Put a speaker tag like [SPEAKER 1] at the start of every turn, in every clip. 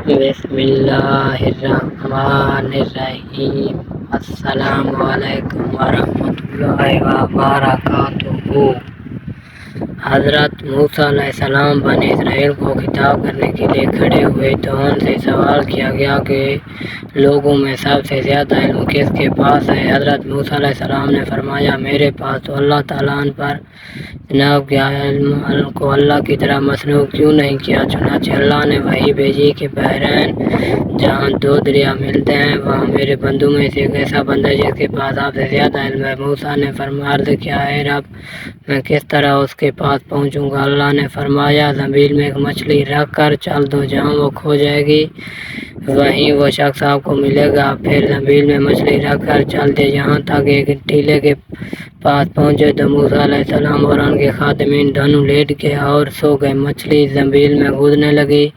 [SPEAKER 1] بسم اللہ الرحمن الرحیم۔ السلام علیکم ورحمۃ اللہ وبرکاتہ۔ حضرت موسیٰ علیہ السلام بنی اسرائیل کو خطاب کرنے کے لیے کھڑے ہوئے تو ان سے سوال کیا گیا کہ لوگوں میں سب سے زیادہ علم کس کے پاس ہے؟ حضرت موسیٰ علیہ السلام نے فرمایا میرے پاس۔ تو اللہ تعالیٰ ان پر جناب کیا علم کو اللہ کی طرح مصنوع کیوں نہیں کیا؟ چنانچہ اللہ نے وحی بھیجی کہ بحرین جہاں دو دریا ملتے ہیں وہاں میرے بندوں میں سے ایک ایسا بندہ ہے جس کے پاس آپ سے زیادہ علم ہے۔ موسیٰ نے عرض کیا ہے رب میں کس طرح اس کے پاس پہنچوں گا؟ اللہ نے فرمایا زمین میں ایک مچھلی رکھ کر چل دو، جہاں وہ کھو جائے گی وہیں وہ شخص آپ کو ملے گا۔ پھر زمین میں مچھلی رکھ کر چل دے یہاں تک ایک ٹیلے کے پاس پہنچے تو موسیٰ علیہ السلام اور ان کے خادمین دونوں لیٹ گئے اور سو گئے۔ مچھلی زمین میں کودنے لگی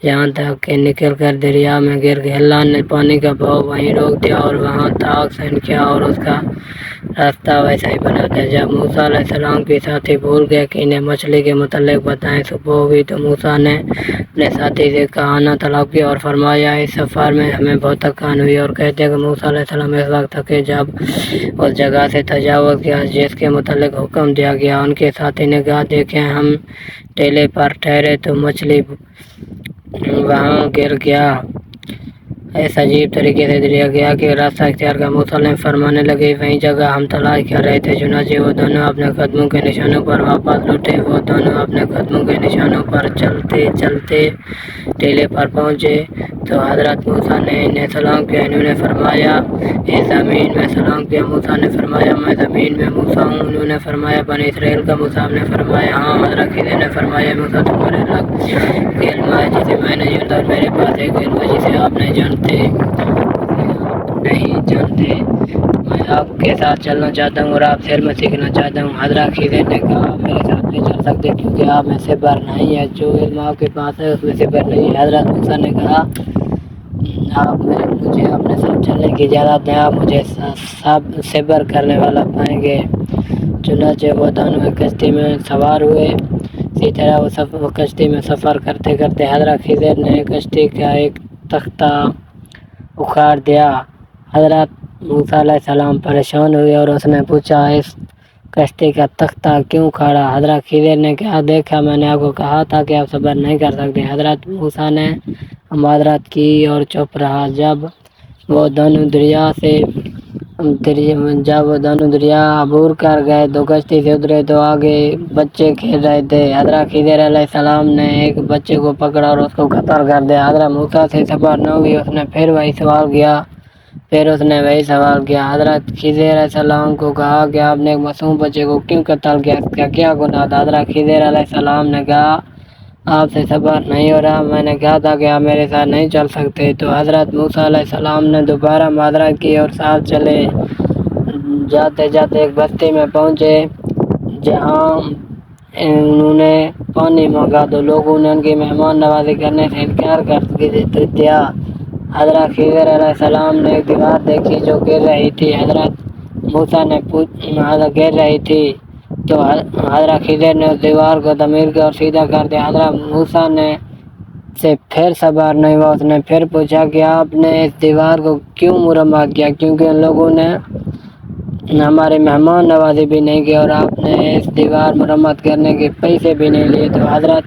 [SPEAKER 1] یہاں تک کہ نکل کر دریا میں گر گئی۔ اللہ نے پانی کا بہاؤ وہیں روک دیا اور وہاں تاک سین کیا اور اس کا راستہ ویسا ہی بنا دیا۔ جب موسیٰ علیہ السلام کے ساتھی بھول گئے کہ انہیں مچھلی کے متعلق بتائیں، صبح ہوئی تو موسیٰ نے اپنے ساتھی سے کہانا طلب کیا اور فرمایا اس سفر میں ہمیں بہت تھکان ہوئی، اور کہتے ہیں کہ موسیٰ علیہ السلام اس وقت تھکے جب اس جگہ سے تجاوز کیا جس کے متعلق حکم دیا گیا۔ ان کے ساتھی نے کہا دیکھیں ہم ٹیلے پر ٹھہرے تو مچھلی وہاں گر گیا۔ اس عجیب طریقے سے دریا گیا کہ راستہ اختیار کا۔ موسیٰ نے فرمانے لگے وہی جگہ ہم تلاش کر رہے تھے۔ چنانچہ وہ دونوں اپنے قدموں کے نشانوں پر واپس لوٹے۔ وہ دونوں اپنے قدموں کے نشانوں پر چلتے چلتے ٹیلے پر پہنچے تو حضرت موسیٰ نے انہیں سلام کیا۔ انہوں نے فرمایا اس زمین میں سلام کیا۔ موسیٰ نے فرمایا میں زمین میں موسیٰ ہوں۔ انہوں نے فرمایا بنی اسرائیل کا موسیٰ؟ نے فرمایا ہاں۔ حضرت خضر نے فرمایا موسیٰ تمہارے رب کا علم ہے جسے میں نہیں جانتا، اور میرے پاس ایک علم ہے جسے آپ نہیں جانتے۔ میں آپ کے ساتھ چلنا چاہتا ہوں اور آپ سے علم سیکھنا چاہتا ہوں۔ حضرت خضر نے کہا آپ میرے ساتھ نہیں چل سکتے کیونکہ آپ میں صبر نہیں ہے، جو علم آپ کے پاس ہے اس میں صبر نہیں ہے۔ حضرت موسیٰ نے کہا آپ مجھے اپنے ساتھ چلنے کی اجازت دیں، آپ مجھے صبر کرنے والا پائیں گے۔ چنانچہ وہ دونوں کشتی میں سوار ہوئے۔ اسی طرح وہ کشتی میں سفر کرتے کرتے حضرت خضر نے کشتی کا ایک تختہ اکھاڑ دیا۔ حضرت موسیٰ علیہ السلام پریشان ہوئے اور اس نے پوچھا اس کشتی کا تختہ کیوں اکھاڑا؟ حضرت خضر نے کہا دیکھا میں نے آپ کو کہا تھا کہ آپ صبر نہیں کر سکتے۔ حضرت موسیٰ نے معذرت کی اور چپ رہا۔ جب وہ دونوں دریا عبور کر گئے تو کشتی سے اترے تو آگے بچے کھیل رہے تھے۔ حضرت خضر علیہ السلام نے ایک بچے کو پکڑا اور اس کو قتل کر دیا۔ حضرت موسیٰ سے صبر نہ ہوئی، اس نے پھر وہی سوال کیا۔ حضرت خضر علیہ السلام کو کہا کہ آپ نے ایک معصوم بچے کو کیوں قتل کیا، اس کا کیا گناہ تھا؟ حضرت خضر علیہ السلام نے کہا آپ سے صبر نہیں ہو رہا، میں نے کہا تھا کہ آپ میرے ساتھ نہیں چل سکتے۔ تو حضرت موسیٰ علیہ السلام نے دوبارہ معذرت کی اور ساتھ چلے۔ جاتے جاتے ایک بستی میں پہنچے جہاں انہوں نے پانی مانگا تو لوگوں نے ان کی مہمان نوازی کرنے سے انکار کر دیا۔ حضرت خضر علیہ السلام نے ایک دیوار دیکھی جو گر رہی تھی۔ حضرت موسیٰ نے گر رہی تھی تو حضرت خضر نے اس دیوار کو تعمیر کیا اور سیدھا کر دیا۔ حضرت موسیٰ نے سے پھر صبر نہیں ہوا، اس نے پھر پوچھا کہ آپ نے اس دیوار کو کیوں مرمت کیا؟ کیونکہ ان لوگوں نے ہمارے مہمان نوازی بھی نہیں کی اور آپ نے اس دیوار مرمت کرنے کے پیسے بھی نہیں لیے۔ تو حضرت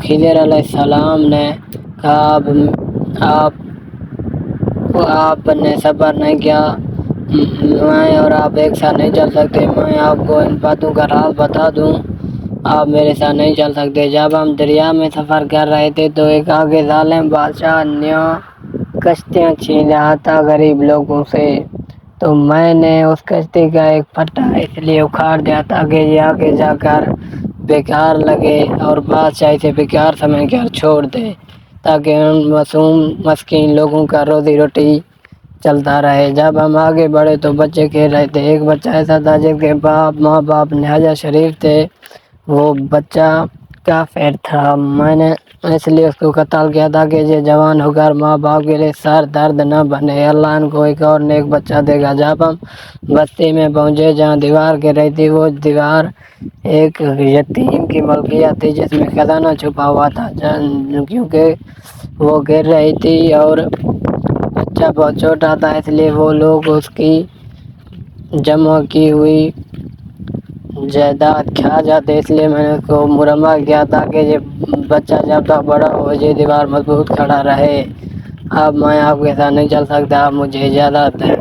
[SPEAKER 1] خضر علیہ السلام نے کہا آپ نے صبر نہیں کیا، میں اور آپ ایک ساتھ نہیں چل سکتے۔ میں آپ کو ان باتوں کا راز بتا دوں، آپ میرے ساتھ نہیں چل سکتے۔ جب ہم دریا میں سفر کر رہے تھے تو ایک آگے ظالم بادشاہ نیا کشتیاں چھین رہا تھا غریب لوگوں سے، تو میں نے اس کشتی کا ایک پٹا اس لیے اکھاڑ دیا تاکہ یہ آگے جا کر بیکار لگے اور بادشاہ اسے بیکار سمجھ کر چھوڑ دے تاکہ ان معصوم مسکین لوگوں کا روزی روٹی چلتا رہے۔ جب ہم آگے بڑھے تو بچے کھیل رہے تھے۔ ایک بچہ ایسا تھا جس کے ماں باپ نہایت شریف تھے۔ وہ بچہ کافر تھا، میں نے اس لیے اس کو قتل کیا تھا کہ یہ جوان ہو کر ماں باپ کے لیے سر درد نہ بنے۔ اللہ ان کو ایک اور نیک بچہ دے گا۔ جب ہم بستی میں پہنچے جہاں دیوار گر رہی تھی، وہ دیوار ایک یتیم کی ملکیت تھی جس میں خزانہ چھپا ہوا تھا، کیونکہ وہ گر رہی تھی اور بچہ بہت چھوٹا تھا، اس لیے وہ لوگ اس کی جمع کی ہوئی جائیداد کھا جاتے، اس لیے میں نے اس کو مرمہ کیا تھا کہ یہ بچہ جب تک بڑا ہو یہ دیوار مضبوط کھڑا رہے۔ اب میں آپ کے ساتھ نہیں چل سکتا، آپ مجھے اجازت دیں۔